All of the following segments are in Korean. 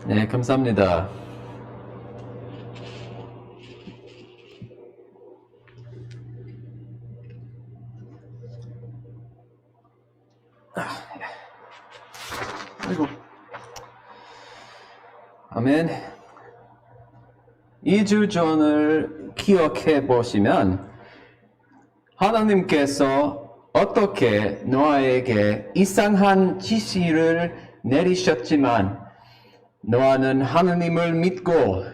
네, 감사합니다. 아이고. 아멘. 2주 전을 기억해 보시면 하나님께서 어떻게 노아에게 이상한 지시를 내리셨지만 노아는 하나님을 믿고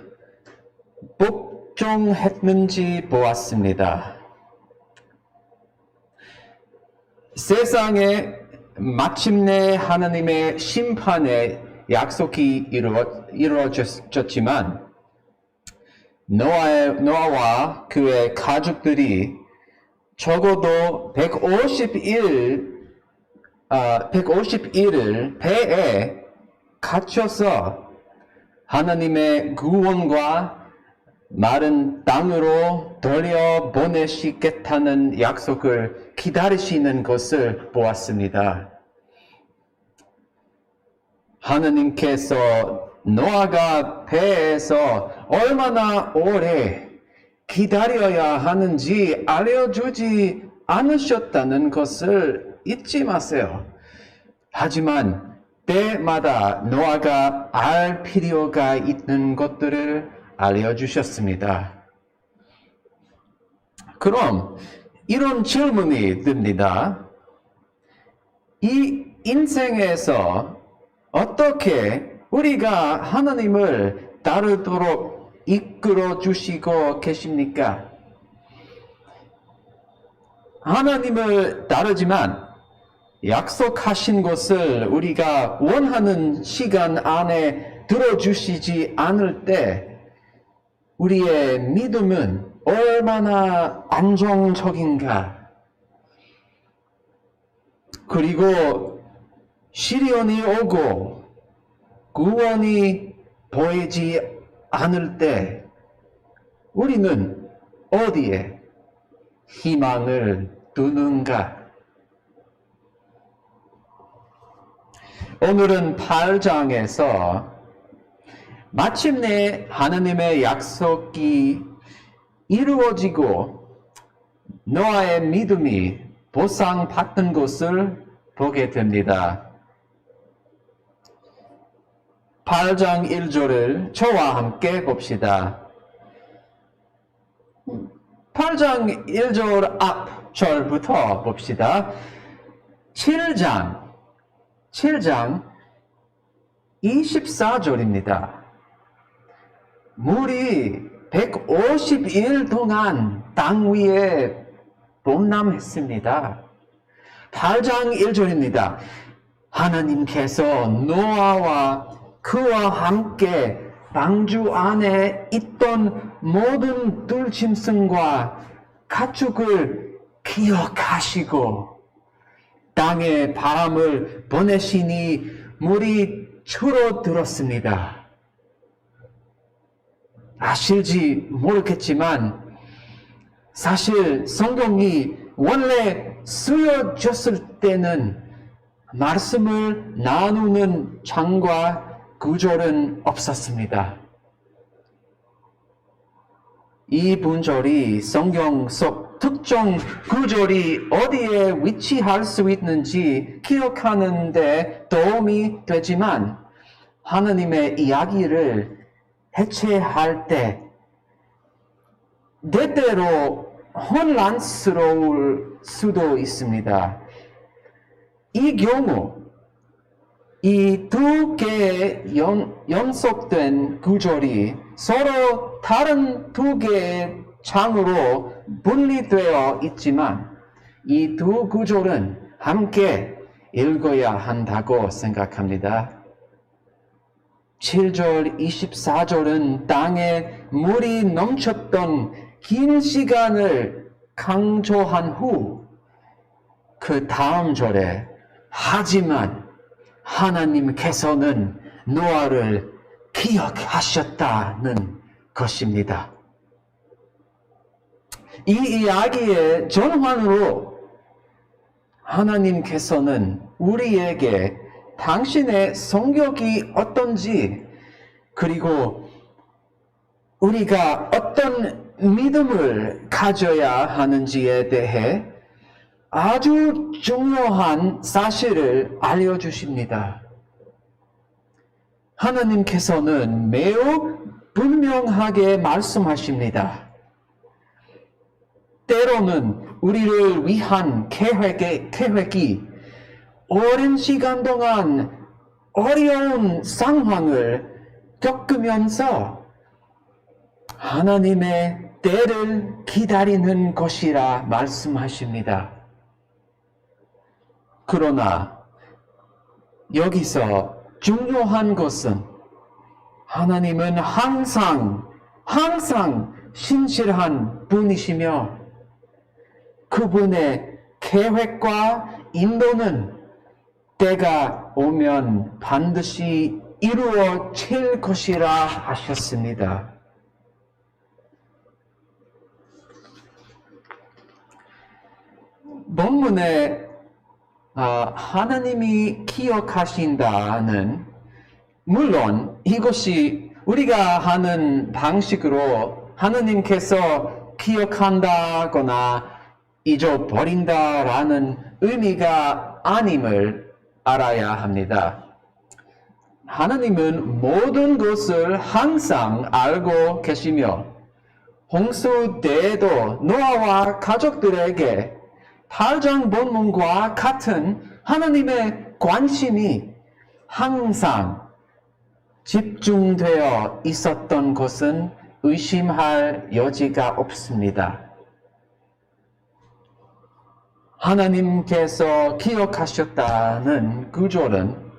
복종했는지 보았습니다. 세상에 마침내 하나님의 심판의 약속이 이루어졌지만 노아와 그의 가족들이 적어도 150일을 배에 갇혀서 하나님의 구원과 마른 땅으로 돌려보내시겠다는 약속을 기다리시는 것을 보았습니다. 하나님께서 노아가 배에서 얼마나 오래 기다려야 하는지 알려주지 않으셨다는 것을 잊지 마세요. 하지만 때마다 노아가 알 필요가 있는 것들을 알려주셨습니다. 그럼 이런 질문이 듭니다. 이 인생에서 어떻게 우리가 하나님을 따르도록 이끌어 주시고 계십니까? 하나님을 따르지만 약속하신 것을 우리가 원하는 시간 안에 들어주시지 않을 때 우리의 믿음은 얼마나 안정적인가? 그리고 시련이 오고 구원이 보이지 않을 때 우리는 어디에 희망을 두는가? 오늘은 8장에서 마침내 하나님의 약속이 이루어지고 노아의 믿음이 보상받은 것을 보게 됩니다. 8장 1절을 저와 함께 봅시다. 8장 1절 앞 절부터 봅시다. 7장 24절입니다. 물이 150일 동안 땅 위에 범람했습니다. 8장 1절입니다. 하나님께서 노아와 그와 함께 방주 안에 있던 모든 들짐승과 가축을 기억하시고 땅에 바람을 보내시니 물이 줄어들었습니다. 아실지 모르겠지만 사실 성경이 원래 쓰여졌을 때는 말씀을 나누는 장과 구절은 없었습니다. 이 분절이 성경 속 특정 구절이 어디에 위치할 수 있는지 기억하는 데 도움이 되지만 하나님의 이야기를 해체할 때 때때로 혼란스러울 수도 있습니다. 이 경우 이 두 개의 연속된 구절이 서로 다른 두 개의 장으로 분리되어 있지만 이 두 구절은 함께 읽어야 한다고 생각합니다. 7절, 24절은 땅에 물이 넘쳤던 긴 시간을 강조한 후 그 다음 절에 하지만 하나님께서는 노아를 기억하셨다는 것입니다. 이 이야기의 전환으로 하나님께서는 우리에게 당신의 성격이 어떤지 그리고 우리가 어떤 믿음을 가져야 하는지에 대해 아주 중요한 사실을 알려주십니다. 하나님께서는 매우 분명하게 말씀하십니다. 때로는 우리를 위한 계획이 오랜 시간 동안 어려운 상황을 겪으면서 하나님의 때를 기다리는 것이라 말씀하십니다. 그러나 여기서 중요한 것은 하나님은 항상 신실한 분이시며 그분의 계획과 인도는 때가 오면 반드시 이루어질 것이라 하셨습니다. 본문에 하나님이 기억하신다는, 물론 이것이 우리가 하는 방식으로 하나님께서 기억한다거나 잊어버린다라는 의미가 아님을 알아야 합니다. 하나님은 모든 것을 항상 알고 계시며 홍수 때에도 노아와 가족들에게 8장 본문과 같은 하나님의 관심이 항상 집중되어 있었던 것은 의심할 여지가 없습니다. 하나님께서 기억하셨다는 구절은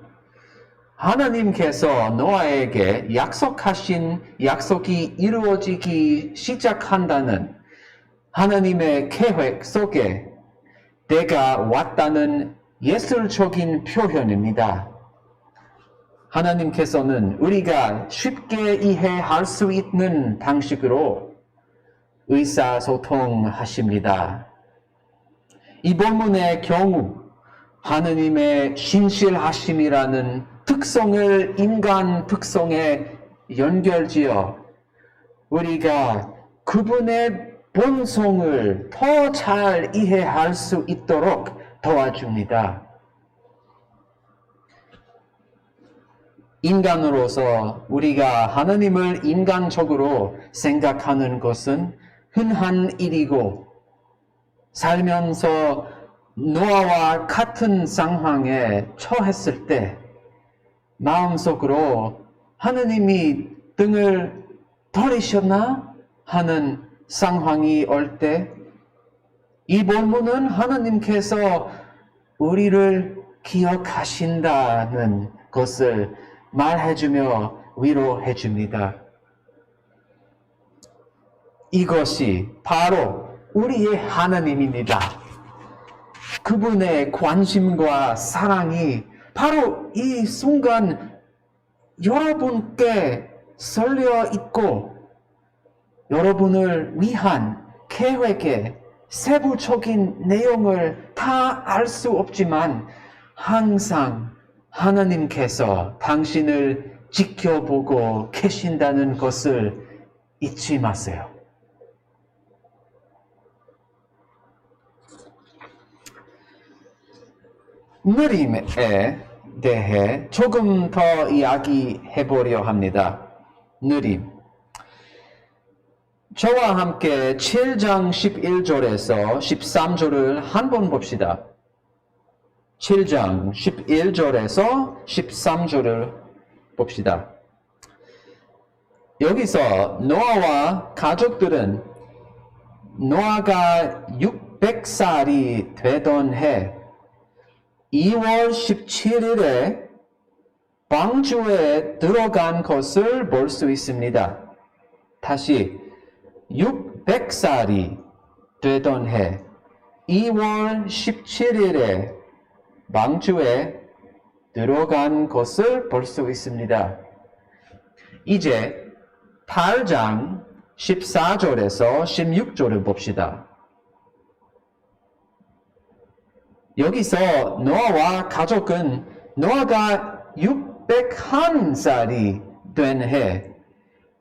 하나님께서 노아에게 약속하신 약속이 이루어지기 시작한다는 하나님의 계획 속에 때가 왔다는 예술적인 표현입니다. 하나님께서는 우리가 쉽게 이해할 수 있는 방식으로 의사소통하십니다. 이 본문의 경우 하나님의 신실하심이라는 특성을 인간 특성에 연결지어 우리가 그분의 본성을 더 잘 이해할 수 있도록 도와줍니다. 인간으로서 우리가 하나님을 인간적으로 생각하는 것은 흔한 일이고 살면서 노아와 같은 상황에 처했을 때 마음속으로 하나님이 등을 돌리셨나 하는 상황이 올 때 이 본문은 하나님께서 우리를 기억하신다는 것을 말해주며 위로해줍니다. 이것이 바로 우리의 하나님입니다. 그분의 관심과 사랑이 바로 이 순간 여러분께 쏠려 있고 여러분을 위한 계획의 세부적인 내용을 다 알 수 없지만 항상 하나님께서 당신을 지켜보고 계신다는 것을 잊지 마세요. 느림에 대해 조금 더 이야기해 보려 합니다. 느림. 저와 함께 7장 11절에서 13절을 한번 봅시다. 7장 11절에서 13절을 봅시다. 여기서 노아와 가족들은 노아가 600살이 되던 해 2월 17일에 방주에 들어간 것을 볼 수 있습니다. 다시 600살이 되던 해 2월 17일에 방주에 들어간 것을 볼 수 있습니다. 이제 8장 14절에서 16절을 봅시다. 여기서 노아와 가족은 노아가 601살이 된 해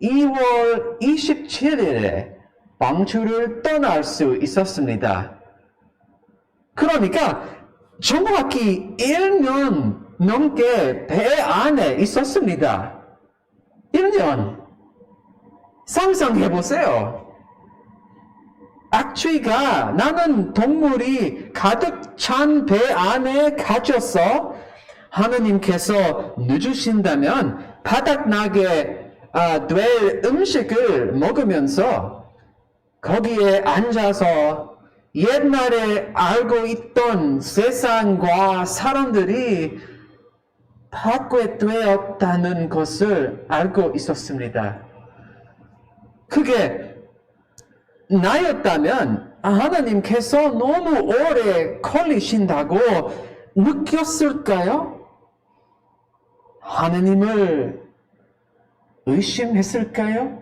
2월 27일에 방주를 떠날 수 있었습니다. 그러니까 정확히 1년 넘게 배 안에 있었습니다. 1년. 상상해 보세요. 악취가 나는 동물이 가득 찬 배 안에 갇혀서 하느님께서 늦으신다면 바닥나게 될 음식을 먹으면서 거기에 앉아서 옛날에 알고 있던 세상과 사람들이 파괴되었다는 것을 알고 있었습니다. 그게 나였다면 하나님께서 너무 오래 걸리신다고 느꼈을까요? 하나님을 의심했을까요?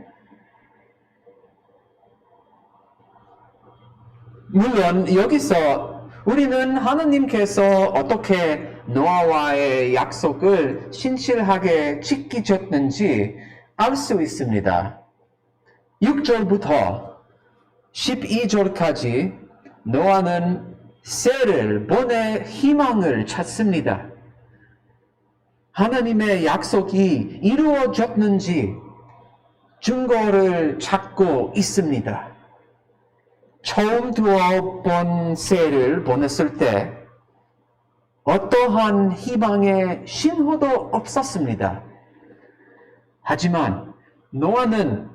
물론 여기서 우리는 하나님께서 어떻게 노아와의 약속을 신실하게 지키셨는지 알 수 있습니다. 6절부터 12절까지 노아는 셀을 보낼 희망을 찾습니다. 하나님의 약속이 이루어졌는지 증거를 찾고 있습니다. 처음 두어 번 셀을 보냈을 때 어떠한 희망의 신호도 없었습니다. 하지만 노아는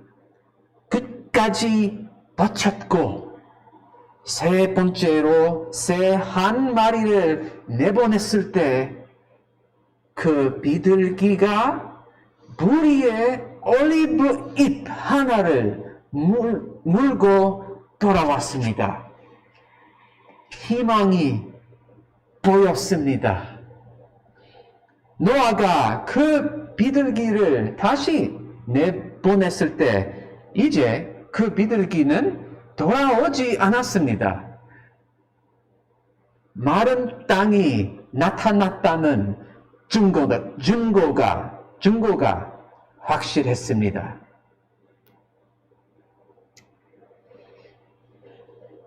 끝까지 버텼고 세 번째로 새 한 마리를 내보냈을 때 그 비둘기가 물 위에 올리브 잎 하나를 물고 돌아왔습니다. 희망이 보였습니다. 노아가 그 비둘기를 다시 내보냈을 때 이제 그 비둘기는 돌아오지 않았습니다. 마른 땅이 나타났다는 증거가 확실했습니다.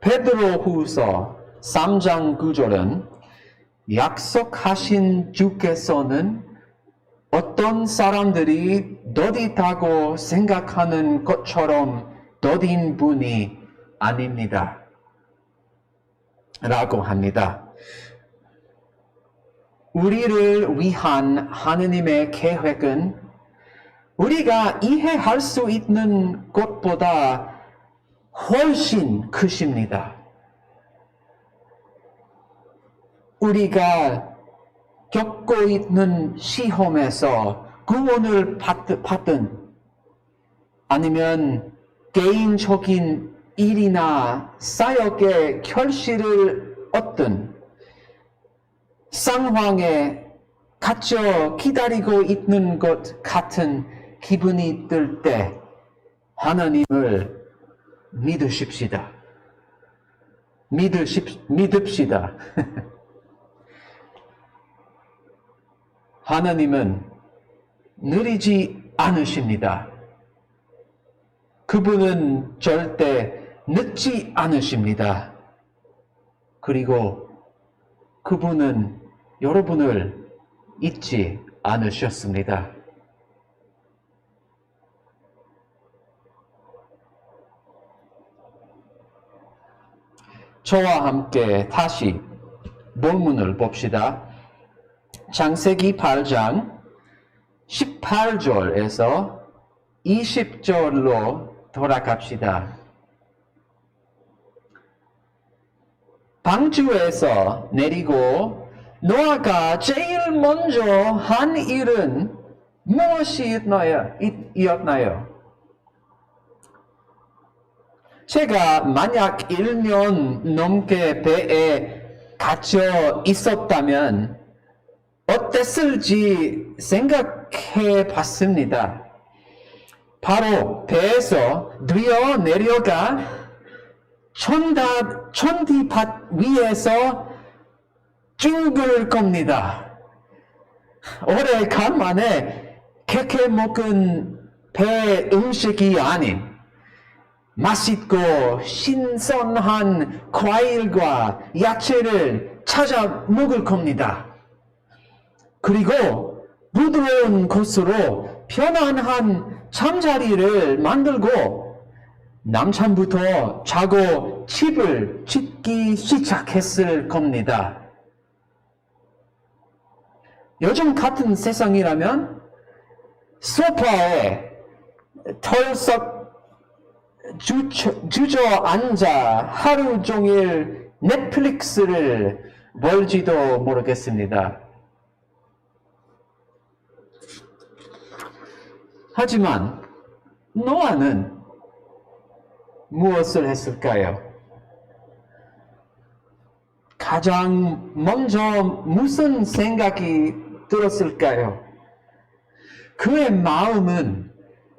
베드로후서 3장 9절은 약속하신 주께서는 어떤 사람들이 더디다고 생각하는 것처럼 더딘 분이 아닙니다. 라고 합니다. 우리를 위한 하느님의 계획은 우리가 이해할 수 있는 것보다 훨씬 크십니다. 우리가 겪고 있는 시험에서 구원을 받든 아니면 개인적인 일이나 사역의 결실을 얻든 상황에 갇혀 기다리고 있는 것 같은 기분이 들 때 하나님을 믿으십시다. 믿읍시다. 하나님은 느리지 않으십니다. 그분은 절대 늦지 않으십니다. 그리고 그분은 여러분을 잊지 않으셨습니다. 저와 함께 다시 본문을 봅시다. 창세기 8장 18절에서 20절로 돌아갑시다. 방주에서 내리고 노아가 제일 먼저 한 일은 무엇이었나요? 제가 만약 1년 넘게 배에 갇혀 있었다면 어땠을지 생각해 봤습니다. 바로 배에서 뛰어내려가 천디밭 위에서 죽을 겁니다. 오래간만에 캐캐 먹은 배 음식이 아닌 맛있고 신선한 과일과 야채를 찾아 먹을 겁니다. 그리고 부드러운 곳으로 편안한 잠자리를 만들고 남창부터 자고 집을 짓기 시작했을 겁니다. 요즘 같은 세상이라면 소파에 털썩 주저앉아 하루 종일 넷플릭스를 볼지도 모르겠습니다. 하지만 노아는 무엇을 했을까요? 가장 먼저 무슨 생각이 들었을까요? 그의 마음은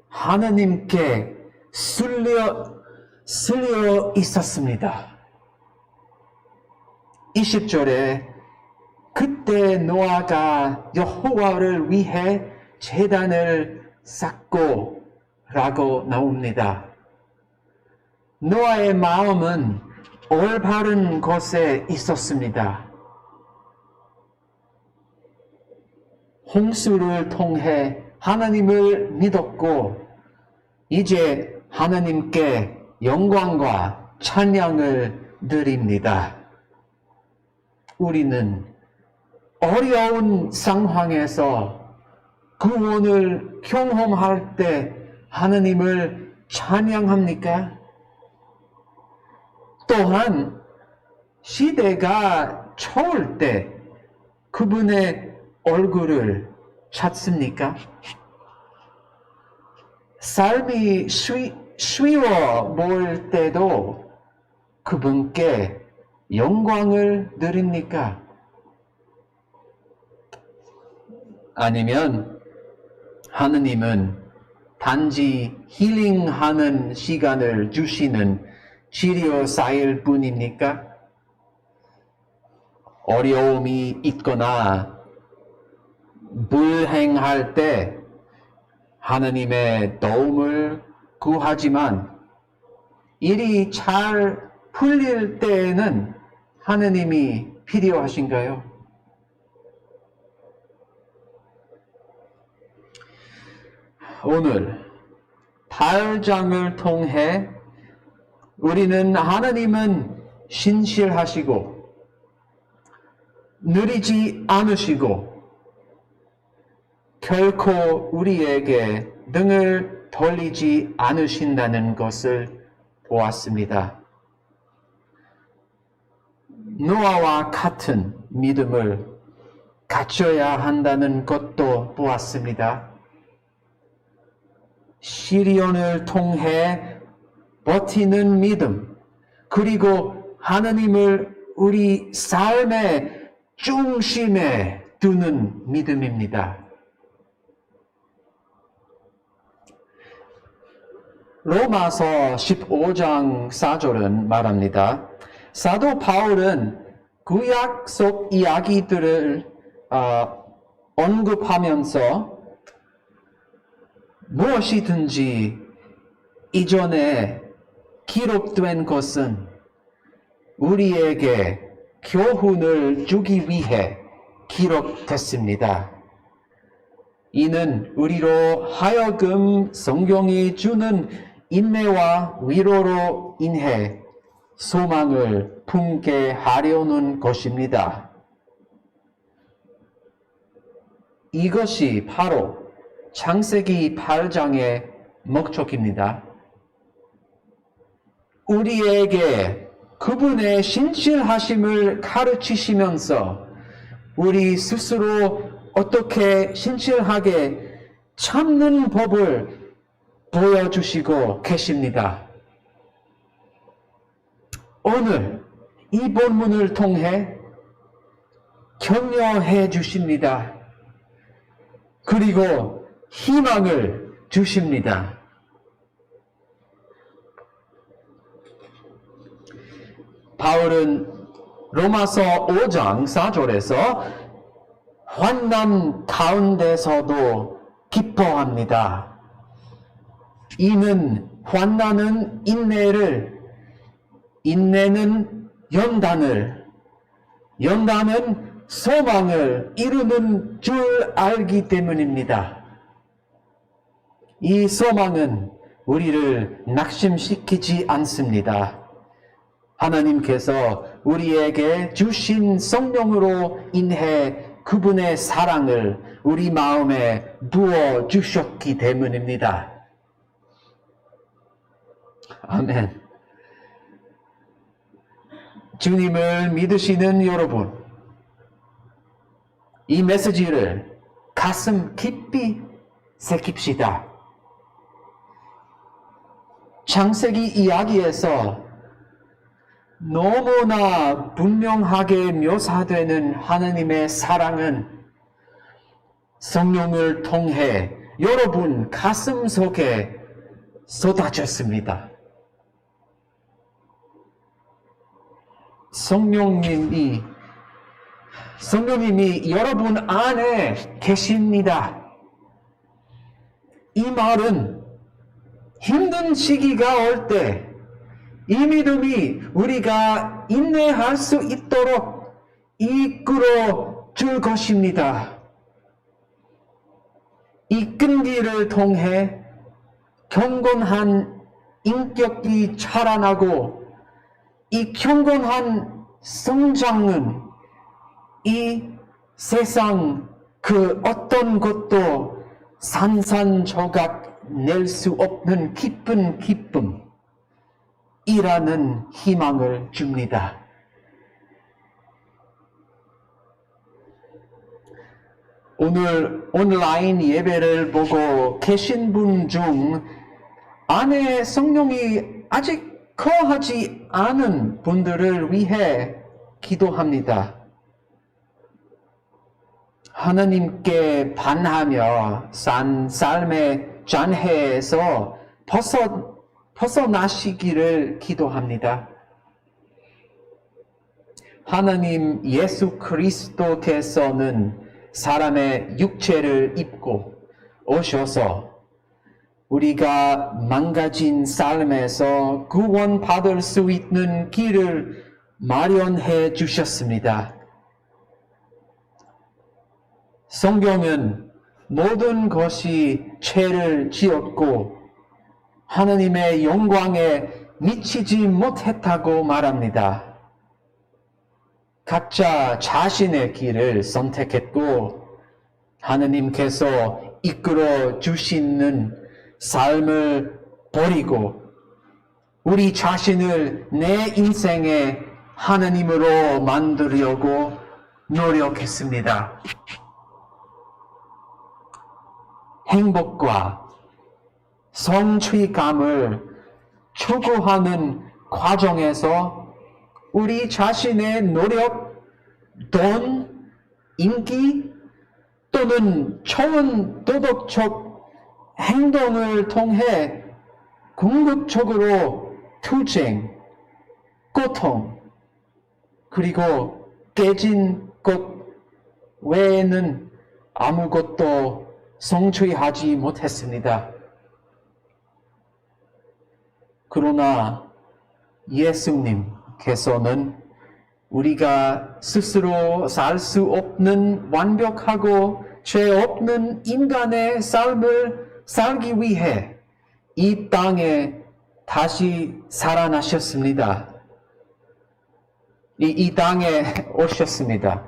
하나님께 쓸려 있었습니다. 20절에 그때 노아가 여호와를 위해 제단을 쌓고 라고 나옵니다. 노아의 마음은 올바른 곳에 있었습니다. 홍수를 통해 하나님을 믿었고 이제 하나님께 영광과 찬양을 드립니다. 우리는 어려운 상황에서 구원을 경험할 때 하나님을 찬양합니까? 또한 시대가 좋을 때 그분의 얼굴을 찾습니까? 삶이 쉬워 보일 때도 그분께 영광을 드립니까? 아니면 하느님은 단지 힐링하는 시간을 주시는 치료사일 뿐입니까? 어려움이 있거나 불행할 때 하나님의 도움을 구하지만 일이 잘 풀릴 때에는 하나님이 필요하신가요? 오늘 8장을 통해 우리는 하나님은 신실하시고 느리지 않으시고 결코 우리에게 등을 돌리지 않으신다는 것을 보았습니다. 노아와 같은 믿음을 갖춰야 한다는 것도 보았습니다. 시련을 통해 버티는 믿음, 그리고 하나님을 우리 삶의 중심에 두는 믿음입니다. 로마서 15장 4절은 말합니다. 사도 바울은 구약 속 이야기들을 언급하면서 무엇이든지 이전에 기록된 것은 우리에게 교훈을 주기 위해 기록됐습니다. 이는 우리로 하여금 성경이 주는 인내와 위로로 인해 소망을 품게 하려는 것입니다. 이것이 바로 창세기 8장의 목적입니다. 우리에게 그분의 신실하심을 가르치시면서 우리 스스로 어떻게 신실하게 참는 법을 보여주시고 계십니다. 오늘 이 본문을 통해 격려해 주십니다. 그리고 희망을 주십니다. 바울은 로마서 5장 4절에서 환난 가운데서도 기뻐합니다. 이는 환난은 인내를, 인내는 연단을, 연단은 소망을 이루는 줄 알기 때문입니다. 이 소망은 우리를 낙심시키지 않습니다. 하나님께서 우리에게 주신 성령으로 인해 그분의 사랑을 우리 마음에 부어 주셨기 때문입니다. 아멘. 주님을 믿으시는 여러분, 이 메시지를 가슴 깊이 새깁시다. 창세기 이야기에서 너무나 분명하게 묘사되는 하나님의 사랑은 성령을 통해 여러분 가슴 속에 쏟아졌습니다. 성령님이 여러분 안에 계십니다. 이 말은 힘든 시기가 올 때 이 믿음이 우리가 인내할 수 있도록 이끌어 줄 것입니다. 이 끈기를 통해 경건한 인격이 자라나고 이 경건한 성장은 이 세상 그 어떤 것도 산산조각 낼 수 없는 깊은 기쁨이라는 희망을 줍니다. 오늘 온라인 예배를 보고 계신 분 중 안에 성령이 아직 거하지 않은 분들을 위해 기도합니다. 하나님께 반하며 산 삶의 잔해에서 벗어나시기를 기도합니다. 하나님 예수 그리스도께서는 사람의 육체를 입고 오셔서 우리가 망가진 삶에서 구원받을 수 있는 길을 마련해 주셨습니다. 성경은 모든 것이 죄를 지었고 하나님의 영광에 미치지 못했다고 말합니다. 각자 자신의 길을 선택했고 하나님께서 이끌어 주시는 삶을 버리고 우리 자신을 내 인생의 하나님으로 만들려고 노력했습니다. 행복과 성취감을 추구하는 과정에서 우리 자신의 노력, 돈, 인기 또는 좋은 도덕적 행동을 통해 궁극적으로 투쟁, 고통, 그리고 깨진 것 외에는 아무것도 성취하지 못했습니다. 그러나 예수님께서는 우리가 스스로 살 수 없는 완벽하고 죄 없는 인간의 삶을 살기 위해 이 땅에 다시 살아나셨습니다. 이 땅에 오셨습니다.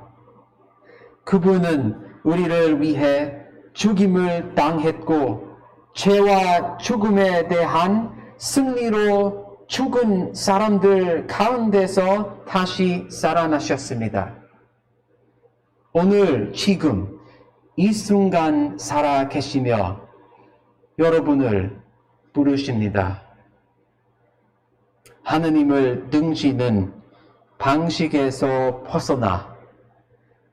그분은 우리를 위해 죽임을 당했고 죄와 죽음에 대한 승리로 죽은 사람들 가운데서 다시 살아나셨습니다. 오늘 지금 이 순간 살아 계시며 여러분을 부르십니다. 하느님을 등지는 방식에서 벗어나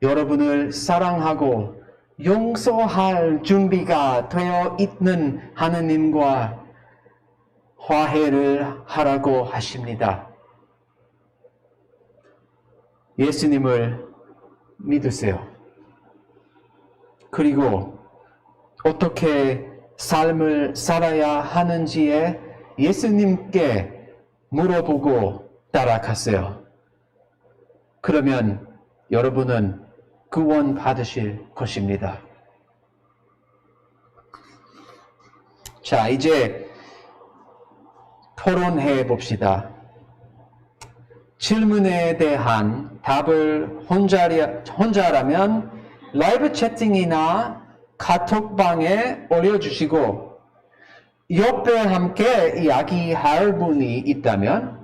여러분을 사랑하고 용서할 준비가 되어 있는 하느님과 화해를 하라고 하십니다. 예수님을 믿으세요. 그리고 어떻게 삶을 살아야 하는지에 예수님께 물어보고 따라가세요. 그러면 여러분은 구원 받으실 것입니다. 자, 이제 토론해 봅시다. 질문에 대한 답을 혼자라면 라이브 채팅이나 카톡방에 올려주시고, 옆에 함께 이야기할 분이 있다면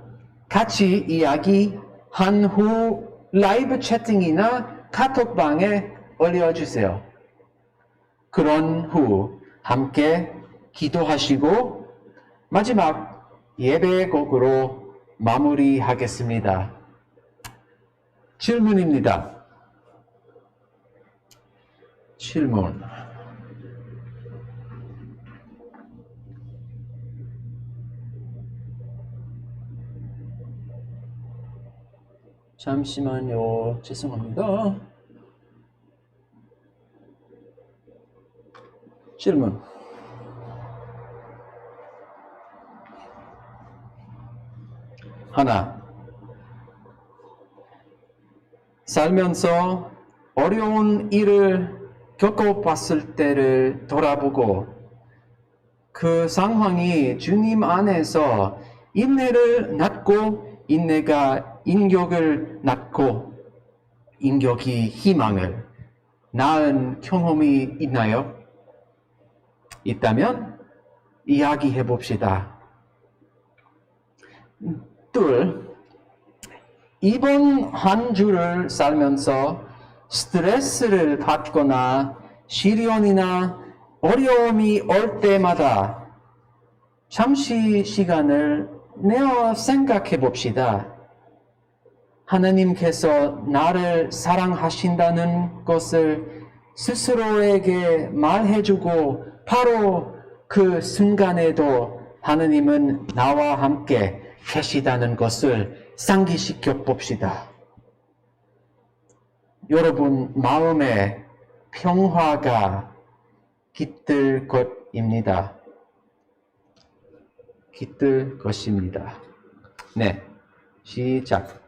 같이 이야기한 후 라이브 채팅이나 카톡방에 올려주세요. 그런 후 함께 기도하시고 마지막 예배곡으로 마무리하겠습니다. 질문입니다. 질문. 잠시만요. 죄송합니다. 질문. 하나. 살면서 어려운 일을 겪어봤을 때를 돌아보고 그 상황이 주님 안에서 인내를 낳고 인내가 인격을 낳고 인격이 희망을 낳은 경험이 있나요? 있다면 이야기해 봅시다. 둘, 이번 한 주를 살면서 스트레스를 받거나 시련이나 어려움이 올 때마다 잠시 시간을 내어 생각해 봅시다. 하나님께서 나를 사랑하신다는 것을 스스로에게 말해주고 바로 그 순간에도 하나님은 나와 함께 계시다는 것을 상기시켜 봅시다. 여러분 마음에 평화가 깃들 것입니다. 깃들 것입니다. 네, 시작.